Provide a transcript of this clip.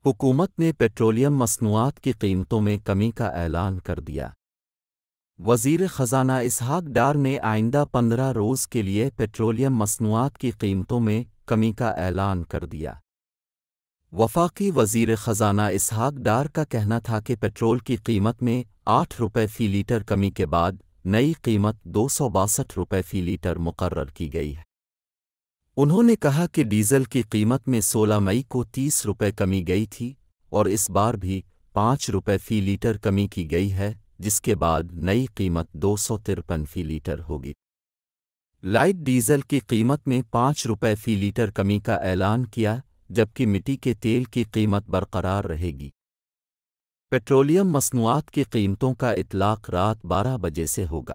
हुकूमत ने पेट्रोलियम मसनूआत की कीमतों में कमी का ऐलान कर दिया। वज़ीर ख़ज़ाना इसहाक़ डार ने आइंदा 15 रोज़ के लिए पेट्रोलियम मसनूआत की कीमतों में कमी का ऐलान कर दिया। वफ़ाक़ी वज़ीर ख़ज़ाना इसहाक़ डार का कहना था कि पेट्रोल की कीमत में 8 रुपये फ़ी लीटर कमी के बाद नई कीमत 262 रुपये फ़ी लीटर मुक़र्रर की गई है। उन्होंने कहा कि डीज़ल की कीमत में 16 मई को 30 रुपये कमी गई थी और इस बार भी 5 रुपये फ़ी लीटर कमी की गई है, जिसके बाद नई कीमत 253 फ़ी लीटर होगी। लाइट डीज़ल की कीमत में 5 रुपये फ़ी लीटर कमी का ऐलान किया, जबकि मिट्टी के तेल की कीमत बरकरार रहेगी। पेट्रोलियम मसनूआत की कीमतों का इतलाक़ रात 12 बजे से होगा।